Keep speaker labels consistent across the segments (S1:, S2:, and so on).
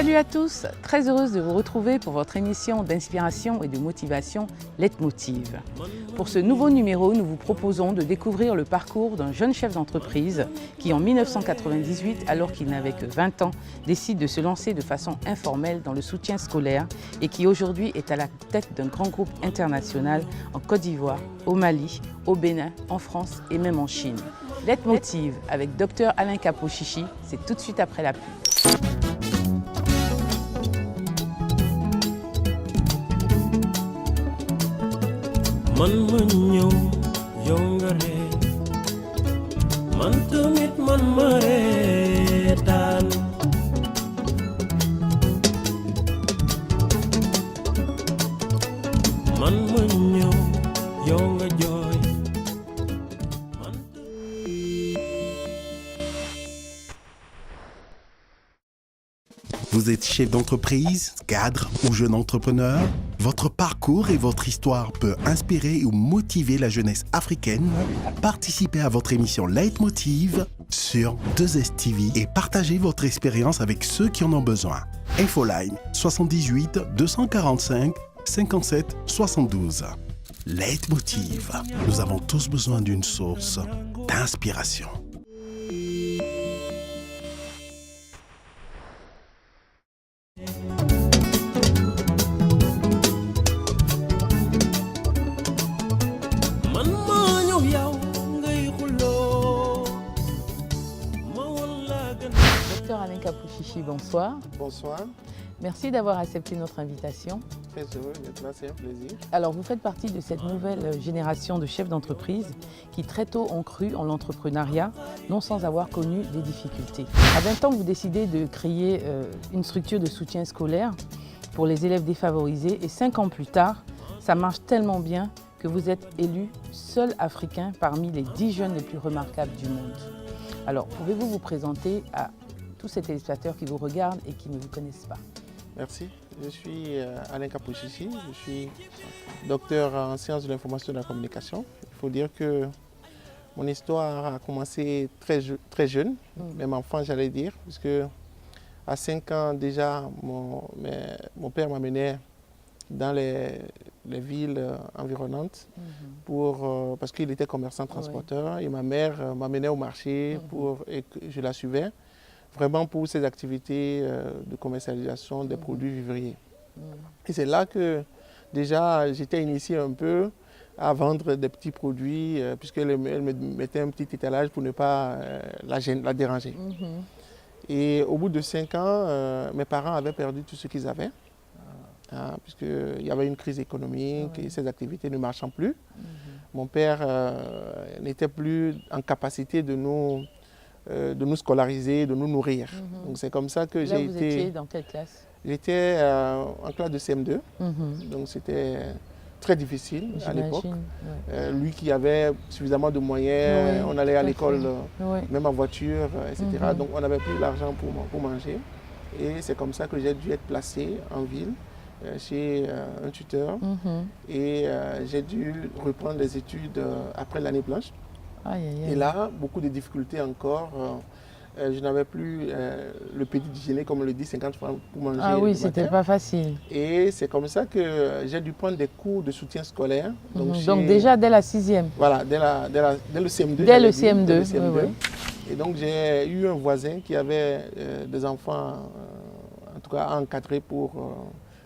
S1: Salut à tous, très heureuse de vous retrouver pour votre émission d'inspiration et de motivation Leitmotiv. Pour ce nouveau numéro, nous vous proposons de découvrir le parcours d'un jeune chef d'entreprise qui en 1998, alors qu'il n'avait que 20 ans, décide de se lancer de façon informelle dans le soutien scolaire et qui aujourd'hui est à la tête d'un grand groupe international en Côte d'Ivoire, au Mali, au Bénin, en France et même en Chine. Leitmotiv avec Dr Alain Kapo-Chichi, c'est tout de suite après la pub.
S2: Man ma ñëw yow nga ree man tamit man ma reetaan man ma ñëw yow nga jooy.
S3: Vous êtes chef d'entreprise, cadre ou jeune entrepreneur? Votre parcours et votre histoire peut inspirer ou motiver la jeunesse africaine. Participez à votre émission Leitmotiv sur 2STV et partagez votre expérience avec ceux qui en ont besoin. Infoline 78 245 57 72. Leitmotiv. Nous avons tous besoin d'une source d'inspiration.
S1: Dr Alain Kapo-Chichi, bonsoir.
S4: Bonsoir,
S1: Merci d'avoir accepté notre invitation.
S4: très heureux d'être là, c'est un plaisir.
S1: Alors, vous faites partie de cette nouvelle génération de chefs d'entreprise qui très tôt ont cru en l'entrepreneuriat, non sans avoir connu des difficultés. À 20 ans, vous décidez de créer une structure de soutien scolaire pour les élèves défavorisés et 5 ans plus tard, ça marche tellement bien que vous êtes élu seul Africain parmi les 10 jeunes les plus remarquables du monde. Alors, pouvez-vous vous présenter à tous ces téléspectateurs qui vous regardent et qui ne vous connaissent pas?
S4: Merci, je suis Alain Kapo-Chichi, je suis docteur en sciences de l'information et de la communication. Il faut dire que mon histoire a commencé très jeune, même enfant j'allais dire, puisque à 5 ans déjà, mon père m'amenait dans les villes environnantes parce qu'il était commerçant transporteur et ma mère m'amenait au marché et que je la suivais vraiment pour ses activités de commercialisation des produits vivriers. Et c'est là que déjà j'étais initié un peu à vendre des petits produits puisqu'elle me mettait un petit étalage pour ne pas la déranger. Et au bout de 5 ans, mes parents avaient perdu tout ce qu'ils avaient. Puisqu'il y avait une crise économique et ces activités ne marchant plus. Mon père n'était plus en capacité de nous scolariser, de nous nourrir. Donc c'est comme ça que
S1: Là,
S4: j'ai
S1: vous
S4: été...
S1: étiez dans quelle classe?
S4: J'étais en classe de CM2, donc c'était très difficile à l'époque. Lui qui avait suffisamment de moyens, on allait à l'école même en voiture, etc. Donc on n'avait plus l'argent pour manger. Et c'est comme ça que j'ai dû être placé en ville chez un tuteur et j'ai dû reprendre les études après l'année blanche. Et là, beaucoup de difficultés encore. Je n'avais plus le petit déjeuner, comme on le dit, 50 francs pour manger.
S1: Ah oui, c'était pas facile.
S4: Et c'est comme ça que j'ai dû prendre des cours de soutien scolaire.
S1: Donc déjà dès la 6e?
S4: Voilà, dès le CM2.
S1: Dès le CM2, oui.
S4: Et donc j'ai eu un voisin qui avait des enfants, en tout cas encadrés pour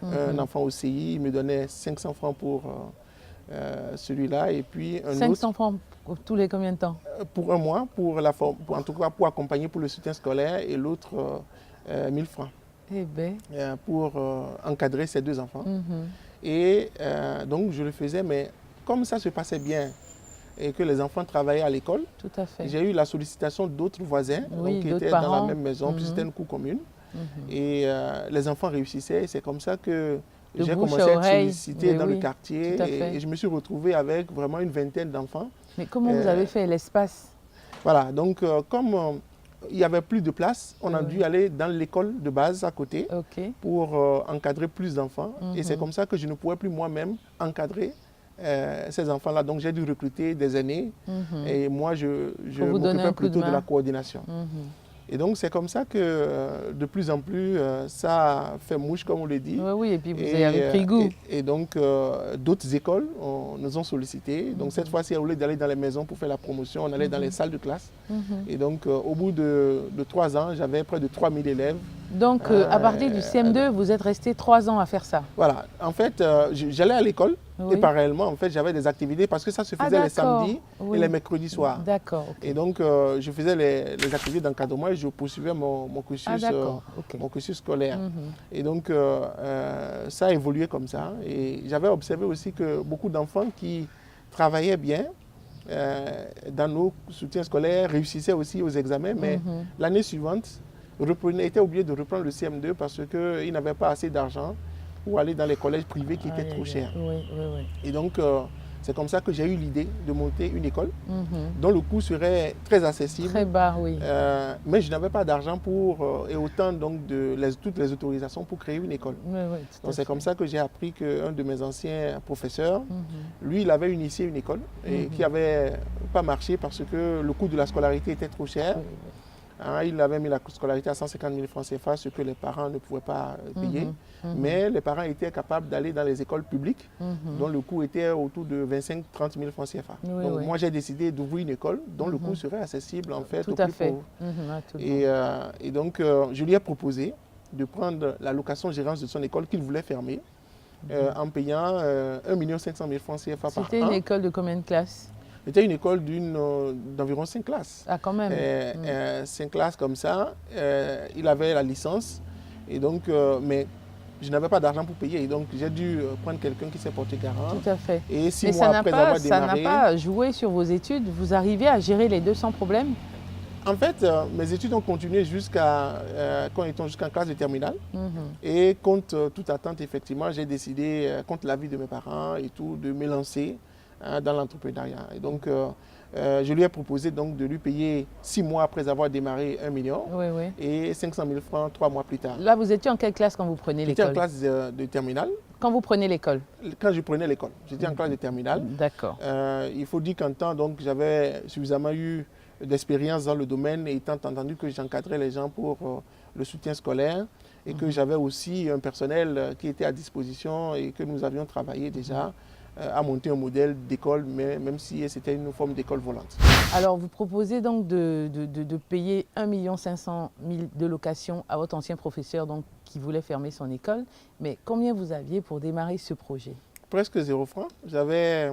S4: un enfant au CI. Il me donnait 500 francs pour celui-là. Et puis un
S1: 500
S4: autre,
S1: francs pour tous les combien de temps?
S4: pour un mois, en tout cas pour accompagner pour le soutien scolaire, et l'autre 1000 francs
S1: Eh bien.
S4: pour encadrer ces deux enfants. Et donc je le faisais, mais comme ça se passait bien et que les enfants travaillaient à l'école,
S1: Tout à fait.
S4: j'ai eu la sollicitation d'autres voisins donc, qui étaient dans la même maison, puis c'était une cour commune. Et les enfants réussissaient, et c'est comme ça que j'ai commencé à être sollicité dans le quartier et je me suis retrouvé avec vraiment une vingtaine d'enfants.
S1: Mais comment vous avez fait l'espace?
S4: Voilà, donc comme il n'y avait plus de place, on a dû aller dans l'école de base à côté pour encadrer plus d'enfants. Et c'est comme ça que je ne pouvais plus moi-même encadrer ces enfants-là. Donc j'ai dû recruter des aînés et moi je m'occupais plutôt de la coordination. Et donc, c'est comme ça que de plus en plus, ça fait mouche, comme on le dit.
S1: Oui, oui, et puis vous avez pris goût.
S4: Et donc, d'autres écoles nous ont sollicité. Donc, cette fois-ci, au lieu d'aller dans les maisons pour faire la promotion, on allait dans les salles de classe. Et donc, au bout de 3 ans, j'avais près de 3000 élèves.
S1: Donc, à partir du CM2, vous êtes resté 3 ans à faire ça.
S4: Voilà. En fait, j'allais à l'école et parallèlement, en fait, j'avais des activités parce que ça se faisait les samedis et les mercredis soirs.
S1: D'accord.
S4: Et donc, je faisais les activités d'encadrement et je poursuivais mon cursus scolaire. Et donc, ça a évolué comme ça. Et j'avais observé aussi que beaucoup d'enfants qui travaillaient bien dans nos soutiens scolaires réussissaient aussi aux examens, mais l'année suivante, étaient obligés de reprendre le CM2 parce qu'ils n'avaient pas assez d'argent pour aller dans les collèges privés qui étaient trop chers. Et donc, c'est comme ça que j'ai eu l'idée de monter une école dont le coût serait très accessible.
S1: Très bas, oui.
S4: Mais je n'avais pas d'argent et autant donc toutes les autorisations pour créer une école. Donc c'est comme ça que j'ai appris qu'un de mes anciens professeurs, lui, il avait initié une école et qui n'avait pas marché parce que le coût de la scolarité était trop cher. Il avait mis la scolarité à 150 000 francs CFA, ce que les parents ne pouvaient pas payer. Mais les parents étaient capables d'aller dans les écoles publiques, dont le coût était autour de 25 000 30 000 francs CFA. Donc moi, j'ai décidé d'ouvrir une école dont le coût serait accessible en fait aux plus pauvres. Et donc, je lui ai proposé de prendre la location gérance de son école qu'il voulait fermer en payant 1 500 000 francs CFA par an.
S1: C'était une école de combien de classes?
S4: C'était une école d'environ 5 classes.
S1: Ah, quand même.
S4: 5 classes comme ça. Il avait la licence. Et donc, mais je n'avais pas d'argent pour payer. Et donc, j'ai dû prendre quelqu'un qui s'est porté garant.
S1: Tout à fait.
S4: Et 6 mois après avoir démarré...
S1: ça n'a pas joué sur vos études? Vous arrivez à gérer les deux sans problème?
S4: En fait, mes études ont continué jusqu'en classe de terminale. Et contre toute attente, effectivement, j'ai décidé, contre l'avis de mes parents et tout, de me lancer dans l'entrepreneuriat. Et donc, je lui ai proposé donc de lui payer 6 mois après avoir démarré 1 million et 500 000 francs 3 mois plus tard.
S1: Là, vous étiez en quelle classe quand vous prenez l'école?
S4: J'étais en classe de terminale.
S1: Quand vous prenez l'école?
S4: Quand je prenais l'école. J'étais en classe de terminale.
S1: D'accord.
S4: Il faut dire qu'en temps, donc, j'avais suffisamment eu d'expérience dans le domaine, étant entendu que j'encadrais les gens pour le soutien scolaire et que j'avais aussi un personnel qui était à disposition et que nous avions travaillé déjà à monter un modèle d'école, même si c'était une forme d'école volante.
S1: Alors, vous proposez donc de payer 1 500 000 de location à votre ancien professeur donc, qui voulait fermer son école. Mais combien vous aviez pour démarrer ce projet? Presque
S4: 0 francs. J'avais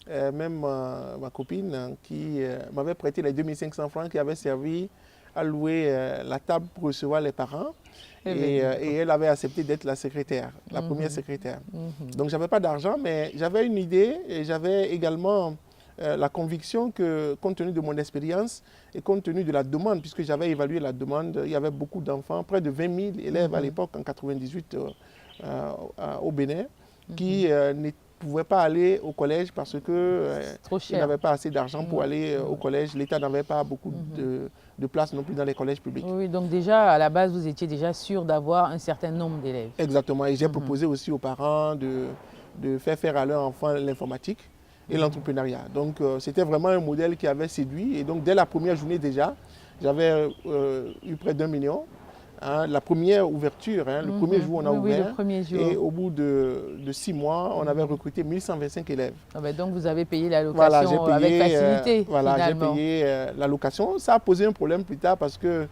S4: même ma copine qui m'avait prêté les 2500 francs qui avaient servi à louer la table pour recevoir les parents. Et elle avait accepté d'être la secrétaire, la première secrétaire. Donc, je n'avais pas d'argent, mais j'avais une idée et j'avais également la conviction que, compte tenu de mon expérience et compte tenu de la demande, puisque j'avais évalué la demande, il y avait beaucoup d'enfants, près de 20 000 élèves à l'époque, en 98, au Bénin, qui ne pouvaient pas aller au collège parce qu'ils n'avaient pas assez d'argent pour aller au collège. L'État n'avait pas beaucoup de place non plus dans les collèges publics.
S1: Oui, donc déjà, à la base, vous étiez déjà sûr d'avoir un certain nombre d'élèves.
S4: Exactement. Et j'ai proposé aussi aux parents de faire à leurs enfants l'informatique et l'entrepreneuriat. Donc, c'était vraiment un modèle qui avait séduit. Et donc, dès la première journée déjà, j'avais eu près d'1 million. La première ouverture, le premier jour, on a ouvert.
S1: Le premier jour.
S4: Et au bout de 6 mois, on avait recruté 1125 élèves.
S1: Donc, vous avez payé la location avec facilité,
S4: j'ai payé la location. Ça a posé un problème plus tard parce que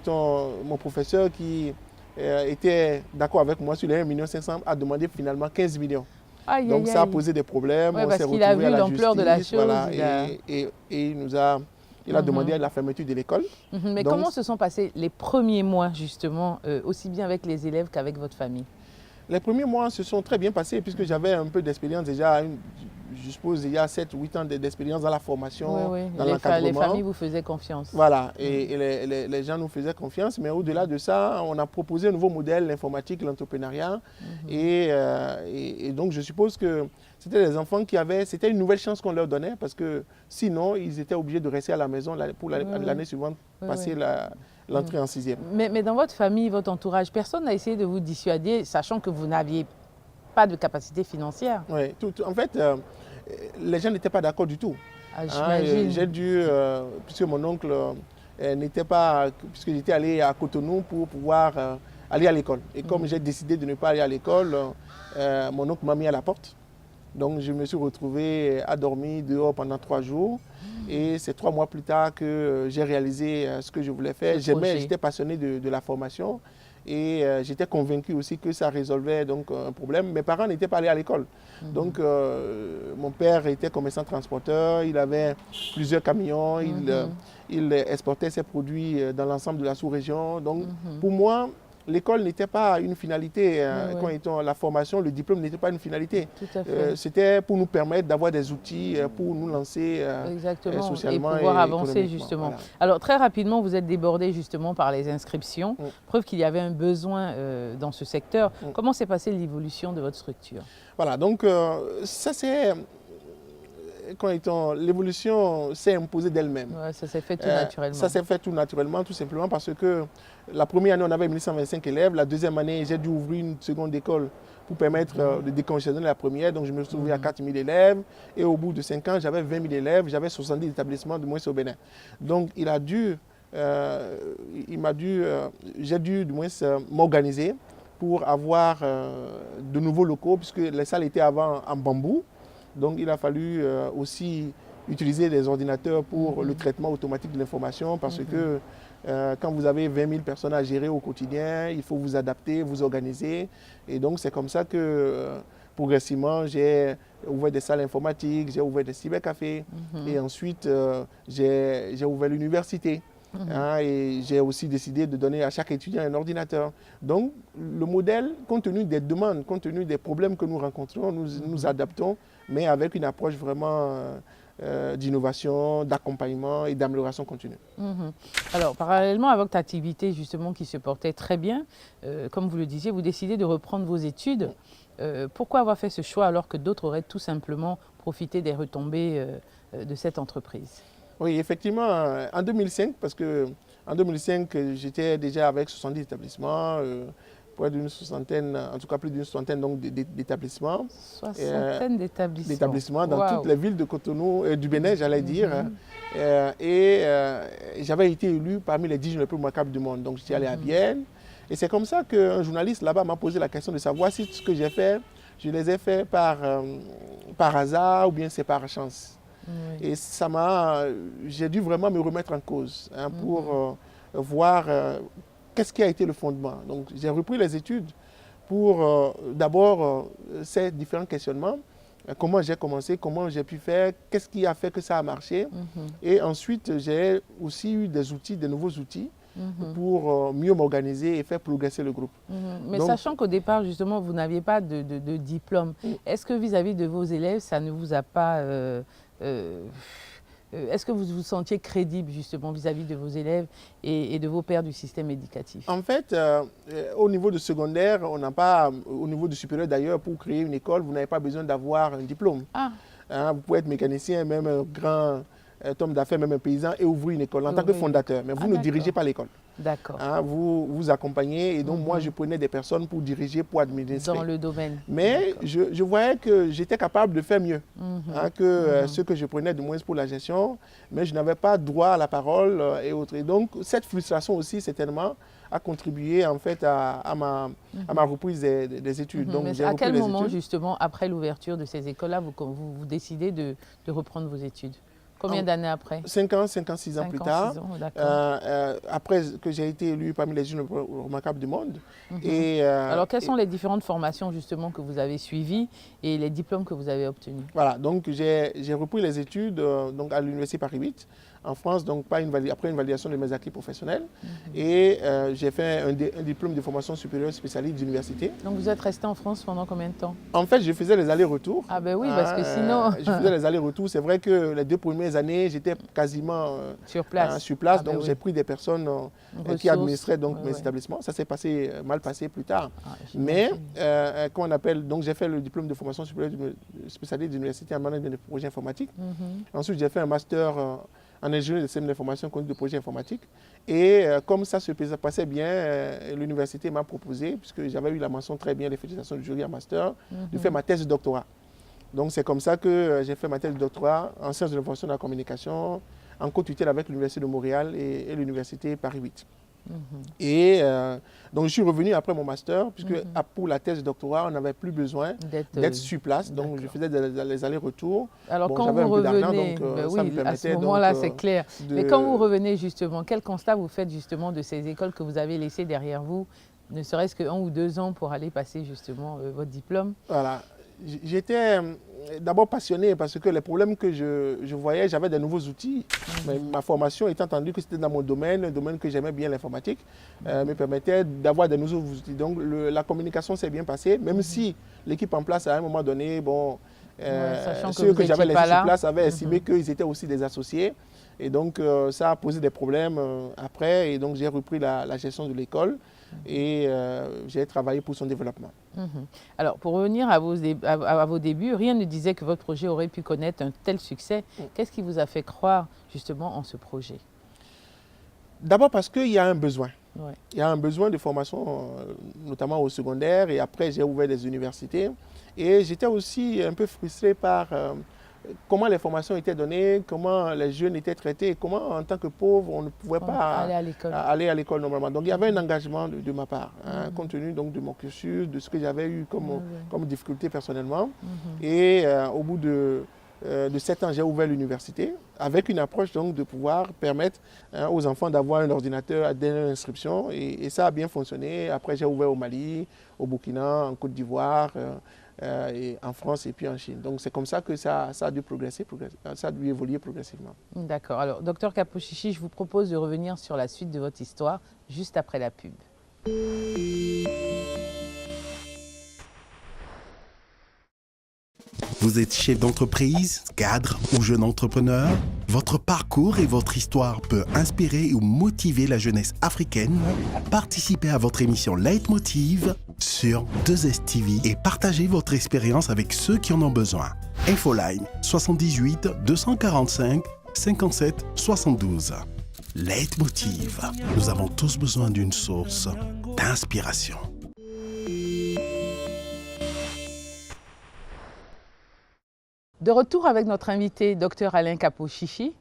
S4: mon professeur qui était d'accord avec moi sur les 1 500 000 a demandé finalement 15 millions. Donc, ça a posé des problèmes.
S1: Ouais, parce qu'il a vu l'ampleur de la chose.
S4: Voilà, et il a demandé la fermeture de l'école.
S1: Mais donc, comment se sont passés les premiers mois, justement, aussi bien avec les élèves qu'avec votre famille?
S4: Les premiers mois se sont très bien passés puisque j'avais un peu d'expérience déjà, je suppose il y a 7 ou 8 ans d'expérience dans la formation, dans l'encadrement. Les
S1: familles vous faisaient confiance.
S4: Voilà, et les gens nous faisaient confiance. Mais au-delà de ça, on a proposé un nouveau modèle, l'informatique, l'entrepreneuriat. Et donc, je suppose que c'était des enfants c'était une nouvelle chance qu'on leur donnait parce que sinon, ils étaient obligés de rester à la maison pour l'année suivante, passer l'entrée en 6e.
S1: Mais dans votre famille, votre entourage, personne n'a essayé de vous dissuader, sachant que vous n'aviez pas de capacité financière?
S4: Oui, en fait, les gens n'étaient pas d'accord du tout.
S1: J'imagine.
S4: J'ai dû, puisque mon oncle n'était pas, puisque j'étais allé à Cotonou pour pouvoir aller à l'école. Et comme j'ai décidé de ne pas aller à l'école, mon oncle m'a mis à la porte. Donc je me suis retrouvé à dormir dehors pendant 3 jours. Et c'est 3 mois plus tard que j'ai réalisé ce que je voulais faire. J'étais passionné de la formation. Et j'étais convaincu aussi que ça résolvait donc, un problème. Mes parents n'étaient pas allés à l'école. Donc mon père était commerçant transporteur, il avait plusieurs camions, il exportait ses produits dans l'ensemble de la sous-région. Donc pour moi, l'école n'était pas une finalité. La formation, le diplôme n'était pas une finalité. C'était pour nous permettre d'avoir des outils pour nous lancer socialement
S1: et pouvoir avancer justement. Voilà. Alors très rapidement, vous êtes débordé justement par les inscriptions, preuve qu'il y avait un besoin dans ce secteur. Comment s'est passée l'évolution de votre structure? Voilà,
S4: donc ça c'est... L'évolution s'est imposée d'elle-même.
S1: Ouais, ça s'est fait tout naturellement.
S4: Ça s'est fait tout naturellement, tout simplement parce que la première année, on avait 1125 élèves. La deuxième année, j'ai dû ouvrir une seconde école pour permettre de décongestionner la première. Donc, je me suis trouvé à 4000 élèves. Et au bout de 5 ans, j'avais 20 000 élèves. J'avais 70 établissements, du moins au Bénin. Donc, j'ai dû du moins m'organiser pour avoir de nouveaux locaux, puisque les salles étaient avant en bambou. Donc il a fallu aussi utiliser des ordinateurs pour le traitement automatique de l'information parce que quand vous avez 20 000 personnes à gérer au quotidien, il faut vous adapter, vous organiser. Et donc c'est comme ça que progressivement j'ai ouvert des salles informatiques, j'ai ouvert des cybercafés et ensuite j'ai ouvert l'université. Et j'ai aussi décidé de donner à chaque étudiant un ordinateur. Donc, le modèle, compte tenu des demandes, compte tenu des problèmes que nous rencontrons, nous adaptons, mais avec une approche vraiment d'innovation, d'accompagnement et d'amélioration continue.
S1: Alors, parallèlement à votre activité justement qui se portait très bien, comme vous le disiez, vous décidez de reprendre vos études. Pourquoi avoir fait ce choix alors que d'autres auraient tout simplement profité des retombées de cette entreprise?
S4: Oui, effectivement, en 2005, parce qu'en 2005, j'étais déjà avec 70 établissements, près d'une soixantaine, en tout cas plus d'une soixantaine d'établissements.
S1: Soixantaine d'établissements.
S4: D'établissements dans toutes les villes de Cotonou, du Bénin, j'allais dire. Et j'avais été élu parmi les 10 jeunes les plus remarquables du monde. Donc j'étais allé à Vienne. Et c'est comme ça qu'un journaliste là-bas m'a posé la question de savoir si ce que j'ai fait, je les ai fait par hasard ou bien c'est par chance. Et j'ai dû vraiment me remettre en cause pour voir qu'est-ce qui a été le fondement. Donc j'ai repris les études pour d'abord ces différents questionnements. Comment j'ai commencé, comment j'ai pu faire, qu'est-ce qui a fait que ça a marché. Et ensuite j'ai aussi eu des nouveaux outils pour mieux m'organiser et faire progresser le groupe.
S1: Mais donc, sachant qu'au départ, justement, vous n'aviez pas de diplôme, est-ce que vis-à-vis de vos élèves, ça ne vous a pas... est-ce que vous vous sentiez crédible justement vis-à-vis de vos élèves et de vos pairs du système éducatif?
S4: En fait, au niveau du secondaire, on n'a pas, au niveau du supérieur d'ailleurs, pour créer une école, vous n'avez pas besoin d'avoir un diplôme. Vous pouvez être mécanicien, même un grand homme d'affaires, même un paysan, et ouvrir une école en tant que fondateur. Mais vous ne dirigez pas l'école.
S1: D'accord.
S4: Vous accompagnez et donc moi je prenais des personnes pour diriger, pour administrer.
S1: Dans le domaine.
S4: Mais je voyais que j'étais capable de faire mieux que ce que je prenais de moins pour la gestion, mais je n'avais pas droit à la parole et autres. Et donc cette frustration aussi certainement a contribué en fait à ma reprise des études. Donc,
S1: mais à quel moment justement après l'ouverture de ces écoles-là vous décidez de reprendre vos études? Combien d'années après?
S4: 5 ans, 6 ans plus tard. Après que j'ai été élu parmi les jeunes remarquables du monde.
S1: Alors, quelles sont les différentes formations justement que vous avez suivies et les diplômes que vous avez obtenus?
S4: Voilà, donc j'ai repris les études donc à l'Université Paris 8 en France, donc après une validation de mes acquis professionnels. Et j'ai fait un diplôme de formation supérieure spécialiste d'université.
S1: Donc vous êtes resté en France pendant combien de temps?
S4: En fait, je faisais les allers-retours.
S1: Ah ben oui, parce que sinon...
S4: je faisais les allers-retours. C'est vrai que les 2 premières années, j'étais quasiment
S1: sur place.
S4: Donc j'ai pris des personnes qui administraient donc, mes établissements. Ça s'est mal passé plus tard. Mais, comment on appelle, donc j'ai fait le diplôme de formation supérieure spécialiste d'université en management de projets informatiques. Ensuite, j'ai fait un master en ingénierie de systèmes d'information conduite de projets informatiques. Et comme ça se passait bien, l'université m'a proposé, puisque j'avais eu la mention très bien, les félicitations du jury en master, de faire ma thèse de doctorat. Donc c'est comme ça que j'ai fait ma thèse de doctorat en sciences de l'information et de la communication, en co-tutelle avec l'Université de Montréal et l'Université Paris 8. Et donc je suis revenu après mon master, puisque pour la thèse de doctorat, on n'avait plus besoin d'être sur place. Donc je faisais des allers-retours.
S1: Alors
S4: bon,
S1: quand vous revenez,
S4: ça me permettait,
S1: à ce moment-là c'est clair. Mais quand vous revenez justement, quel constat vous faites justement de ces écoles que vous avez laissées derrière vous, ne serait-ce que 1 ou 2 ans pour aller passer justement votre diplôme?
S4: Voilà. J'étais d'abord passionné parce que les problèmes que je voyais, j'avais des nouveaux outils. Mais ma formation, étant entendu que c'était dans mon domaine, un domaine que j'aimais bien, l'informatique, me permettait d'avoir des nouveaux outils. Donc la communication s'est bien passée, même si l'équipe en place à un moment donné, bon, ceux que j'avais laissés sur place avaient estimé qu'ils étaient aussi des associés. Et donc ça a posé des problèmes après. Et donc j'ai repris la gestion de l'école et j'ai travaillé pour son développement.
S1: Alors, pour revenir à vos débuts, rien ne disait que votre projet aurait pu connaître un tel succès. Qu'est-ce qui vous a fait croire justement en ce projet?
S4: D'abord parce qu'il y a un besoin.
S1: Ouais.
S4: Il y a un besoin de formation, notamment au secondaire, et après j'ai ouvert des universités. Et j'étais aussi un peu frustré par comment les formations étaient données, comment les jeunes étaient traités, et comment en tant que pauvre on ne pouvait pas aller à l'école normalement. Donc il y avait un engagement de ma part, compte tenu donc, de mon cursus, de ce que j'avais eu comme difficulté personnellement. Et au bout de 7 ans, j'ai ouvert l'université avec une approche donc, de pouvoir permettre aux enfants d'avoir un ordinateur dès l'inscription. Et ça a bien fonctionné. Après, j'ai ouvert au Mali, au Burkina, en Côte d'Ivoire, et en France et puis en Chine. Donc c'est comme ça que ça a dû progresser, ça a dû évoluer progressivement.
S1: D'accord. Alors, docteur Kapo-Chichi, je vous propose de revenir sur la suite de votre histoire juste après la pub.
S3: Vous êtes chef d'entreprise, cadre ou jeune entrepreneur? Votre parcours et votre histoire peut inspirer ou motiver la jeunesse africaine. Participez à votre émission Leitmotiv sur 2STV et partagez votre expérience avec ceux qui en ont besoin. Infoline 78 245 57 72. Leitmotiv. Nous avons tous besoin d'une source d'inspiration.
S1: De retour avec notre invité, Dr Alain Kapo-Chichi,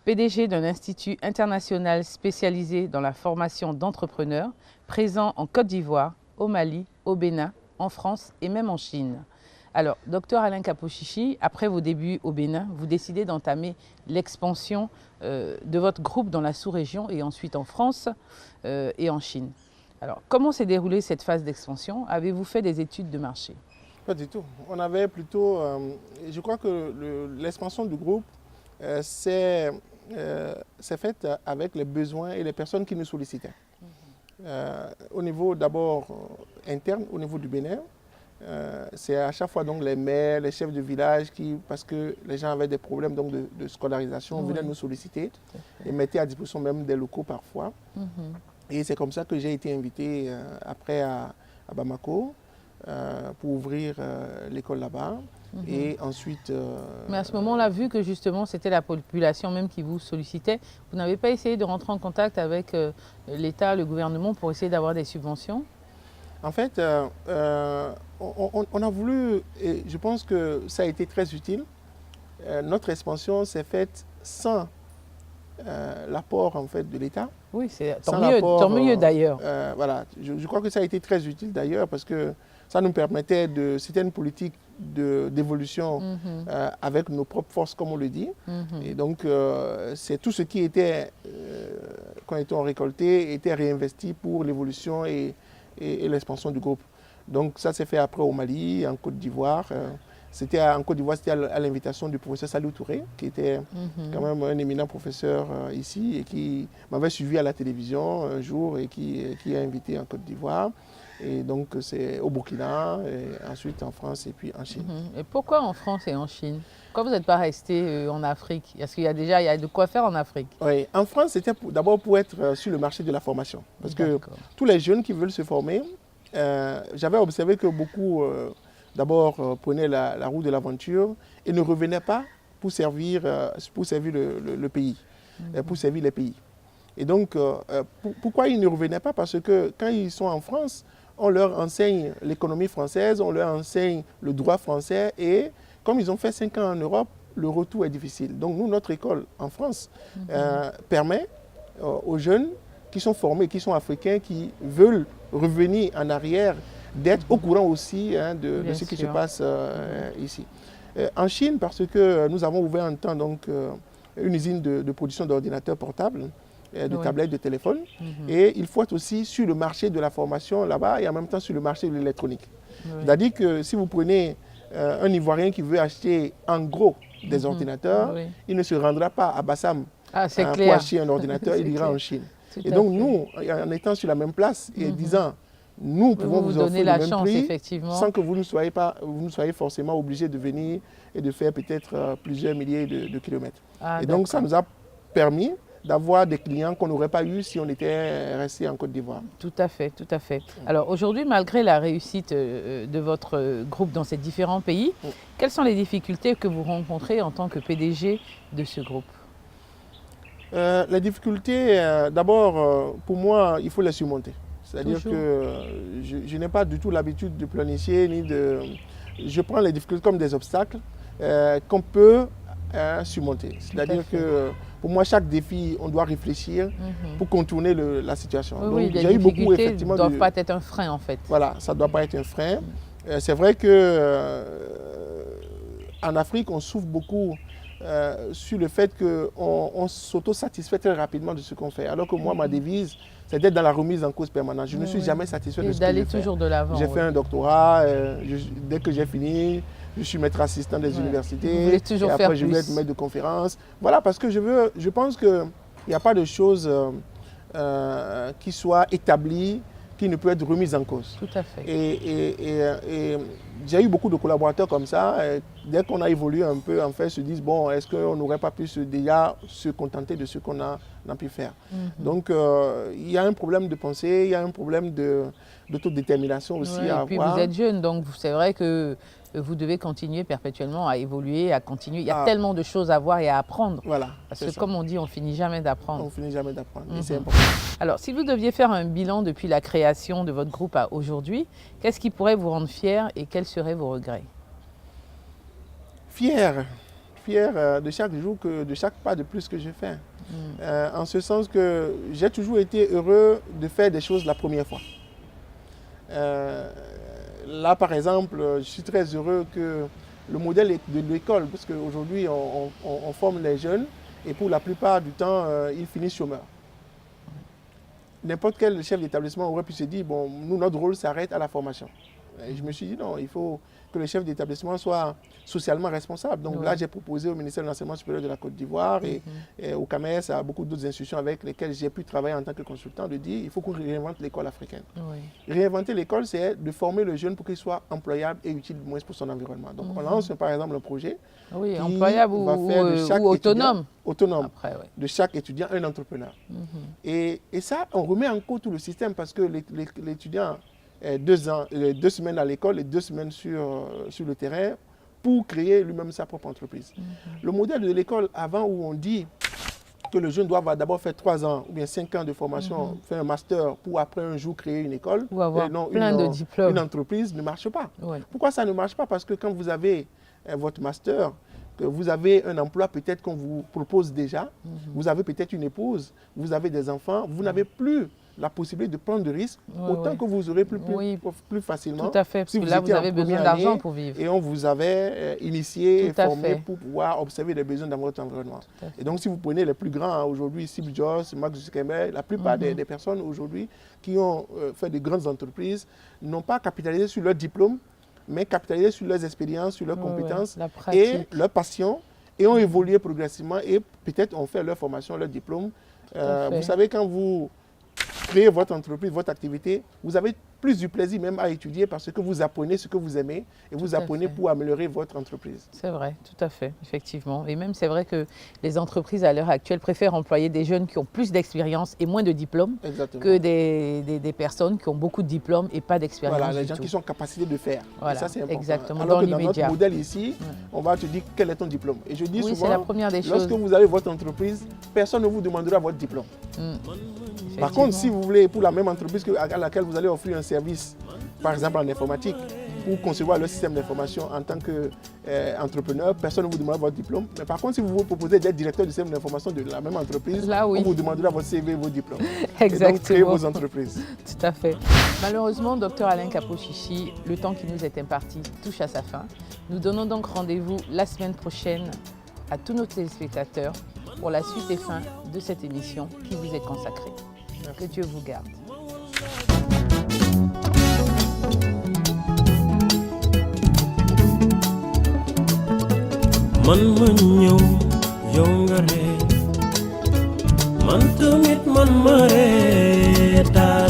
S1: PDG d'un institut international spécialisé dans la formation d'entrepreneurs, présent en Côte d'Ivoire, au Mali, au Bénin, en France et même en Chine. Alors, Dr Alain Kapo-Chichi, après vos débuts au Bénin, vous décidez d'entamer l'expansion de votre groupe dans la sous-région et ensuite en France et en Chine. Alors, comment s'est déroulée cette phase d'expansion? Avez-vous fait des études de marché?
S4: Pas du tout. On avait plutôt, je crois que l'expansion du groupe s'est faite avec les besoins et les personnes qui nous sollicitaient. Au niveau d'abord interne, au niveau du Bénin, c'est à chaque fois donc les maires, les chefs de village qui, parce que les gens avaient des problèmes donc de scolarisation, venaient nous solliciter et mettaient à disposition même des locaux parfois. Et c'est comme ça que j'ai été invité après à Bamako. Pour ouvrir l'école là-bas. Et ensuite...
S1: Mais à ce moment-là, vu que justement c'était la population même qui vous sollicitait, vous n'avez pas essayé de rentrer en contact avec l'État, le gouvernement pour essayer d'avoir des subventions?
S4: En fait, on a voulu, et je pense que ça a été très utile, notre expansion s'est faite sans l'apport en fait, de l'État.
S1: Oui, c'est tant mieux d'ailleurs.
S4: Voilà, je crois que ça a été très utile d'ailleurs parce que ça nous permettait de... C'était une politique d'évolution avec nos propres forces, comme on le dit. Et donc, c'est tout ce qui était, quand on récolté, était réinvesti pour l'évolution et l'expansion du groupe. Donc, ça s'est fait après au Mali, en Côte d'Ivoire. En Côte d'Ivoire, c'était à l'invitation du professeur Salou Touré, qui était quand même un éminent professeur ici et qui m'avait suivi à la télévision un jour et qui a invité en Côte d'Ivoire. Et donc, c'est au Burkina, et ensuite en France et puis en Chine.
S1: Et pourquoi en France et en Chine? Pourquoi vous n'êtes pas resté en Afrique? Parce qu'il y a déjà de quoi faire en Afrique.
S4: Oui, en France, c'était d'abord pour être sur le marché de la formation. Parce que tous les jeunes qui veulent se former, j'avais observé que beaucoup, d'abord, prenaient la route de l'aventure et ne revenaient pas pour servir le pays, pour servir les pays. Et donc, pourquoi ils ne revenaient pas? Parce que quand ils sont en France, on leur enseigne l'économie française, on leur enseigne le droit français et comme ils ont fait 5 ans en Europe, le retour est difficile. Donc nous, notre école en France permet aux jeunes qui sont formés, qui sont africains, qui veulent revenir en arrière, d'être au courant aussi de ce qui se passe ici. En Chine, parce que nous avons ouvert un temps une usine de production d'ordinateurs portables, de tablettes, de téléphones, et il faut être aussi sur le marché de la formation là-bas et en même temps sur le marché de l'électronique. C'est-à-dire que si vous prenez un Ivoirien qui veut acheter en gros des ordinateurs, il ne se rendra pas à Bassam pour acheter un ordinateur, il ira en Chine. Et donc nous, en étant sur la même place et disant, nous pouvons vous offrir le même prix sans que vous ne soyez forcément obligé de venir et de faire peut-être plusieurs milliers de kilomètres. Et donc ça nous a permis d'avoir des clients qu'on n'aurait pas eu si on était resté en Côte d'Ivoire.
S1: Tout à fait, tout à fait. Alors aujourd'hui, malgré la réussite de votre groupe dans ces différents pays, quelles sont les difficultés que vous rencontrez en tant que PDG de ce groupe?
S4: Les difficultés, d'abord, pour moi, il faut les surmonter. C'est-à-dire que je n'ai pas du tout l'habitude de planifier, je prends les difficultés comme des obstacles qu'on peut surmonter. C'est-à-dire que pour moi, chaque défi, on doit réfléchir pour contourner la situation.
S1: Oui, donc, les difficultés ne doivent pas être un frein en fait.
S4: Voilà, ça ne doit pas être un frein. C'est vrai que en Afrique, on souffre beaucoup sur le fait qu'on s'auto-satisfait très rapidement de ce qu'on fait. Alors que moi, ma devise, c'est d'être dans la remise en cause permanente. Je ne suis jamais satisfait de ce que je fais.
S1: D'aller toujours de l'avant.
S4: J'ai fait un doctorat, dès que j'ai fini, je suis maître assistant des universités.
S1: Vous voulez toujours
S4: et
S1: faire
S4: après, je vais être maître de conférence. Voilà, parce que je pense qu'il n'y a pas de choses qui soient établies, qui ne peut être remise en cause.
S1: Tout à fait.
S4: Et j'ai eu beaucoup de collaborateurs comme ça. Dès qu'on a évolué un peu, en fait, se disent, bon, est-ce qu'on n'aurait pas pu déjà se contenter de ce qu'on a pu faire. Donc, il y a un problème de pensée, il y a un problème d'autodétermination aussi à avoir.
S1: Et puis vous êtes jeune, donc c'est vrai que vous devez continuer perpétuellement à évoluer, à continuer. Il y a tellement de choses à voir et à apprendre.
S4: Voilà.
S1: Parce que comme on dit, on ne finit jamais d'apprendre.
S4: On ne finit jamais d'apprendre. Et c'est important.
S1: Alors, si vous deviez faire un bilan depuis la création de votre groupe à aujourd'hui, qu'est-ce qui pourrait vous rendre fier et quels seraient vos regrets?
S4: Fier de chaque jour, de chaque pas de plus que je fais. En ce sens que j'ai toujours été heureux de faire des choses la première fois. Là, par exemple, je suis très heureux que le modèle de l'école, parce qu'aujourd'hui, on forme les jeunes et pour la plupart du temps, ils finissent chômeurs. N'importe quel chef d'établissement aurait pu se dire, bon, nous, notre rôle s'arrête à la formation. Et je me suis dit, non, il faut que le chef d'établissement soit socialement responsable. Donc là, j'ai proposé au ministère de l'Enseignement supérieur de la Côte d'Ivoire et au CAMES, à beaucoup d'autres institutions avec lesquelles j'ai pu travailler en tant que consultant, de dire, il faut qu'on réinvente l'école africaine. Réinventer l'école, c'est de former le jeune pour qu'il soit employable et utile, moins pour son environnement. Donc on lance par exemple un projet qui
S1: employable
S4: va faire de chaque
S1: autonome. Après,
S4: de chaque étudiant un entrepreneur. Et ça, on remet en cause tout le système parce que l'étudiant 2 semaines à l'école et 2 semaines sur le terrain pour créer lui-même sa propre entreprise. Le modèle de l'école avant où on dit que le jeune doit d'abord faire 3 ans ou bien 5 ans de formation, faire un master pour après un jour créer une école,
S1: ou avoir plein de diplômes.
S4: Une entreprise ne marche pas. Pourquoi ça ne marche pas? Parce que quand vous avez votre master, que vous avez un emploi peut-être qu'on vous propose déjà, vous avez peut-être une épouse, vous avez des enfants, vous n'avez plus la possibilité de prendre des risques autant que vous aurez plus facilement.
S1: Tout à fait, parce que là, vous avez besoin d'argent pour vivre.
S4: Et on vous avait initié, formé pour pouvoir observer les besoins dans votre environnement. Et donc, si vous prenez les plus grands aujourd'hui, Steve Jobs, Mark Zuckerberg, la plupart des personnes aujourd'hui qui ont fait de grandes entreprises n'ont pas capitalisé sur leur diplôme, mais capitalisé sur leurs expériences, sur leurs compétences et leur passion, et ont évolué progressivement et peut-être ont fait leur formation, leur diplôme. Vous savez, quand vous créez votre entreprise, votre activité, vous avez plus du plaisir même à étudier parce que vous apprenez ce que vous aimez et vous apprenez pour améliorer votre entreprise.
S1: C'est vrai, tout à fait, effectivement. Et même c'est vrai que les entreprises à l'heure actuelle préfèrent employer des jeunes qui ont plus d'expérience et moins de diplômes que des personnes qui ont beaucoup de diplômes et pas d'expérience.
S4: Voilà, les gens qui sont en capacité de faire.
S1: Voilà,
S4: et ça c'est important.
S1: Exactement.
S4: Alors que dans notre modèle ici, on va te dire quel est ton diplôme. Et je dis souvent,
S1: c'est la première des choses.
S4: Lorsque vous avez votre entreprise, personne ne vous demandera votre diplôme. Par contre, si vous voulez, pour la même entreprise à laquelle vous allez offrir un service, par exemple en informatique, pour concevoir le système d'information en tant qu'entrepreneur. Personne ne vous demandera votre diplôme. Mais par contre, si vous vous proposez d'être directeur du système d'information de la même entreprise,
S1: Là, oui.
S4: on vous demandera votre CV et vos diplômes.
S1: Exactement.
S4: Et donc, créer vos entreprises.
S1: Tout à fait. Malheureusement, Dr Alain Kapo-Chichi, le temps qui nous est imparti touche à sa fin. Nous donnons donc rendez-vous la semaine prochaine à tous nos téléspectateurs pour la suite et fin de cette émission qui vous est consacrée. Que Dieu vous garde.
S2: Man ma ñëw yow nga ree man tamit man ma reetaan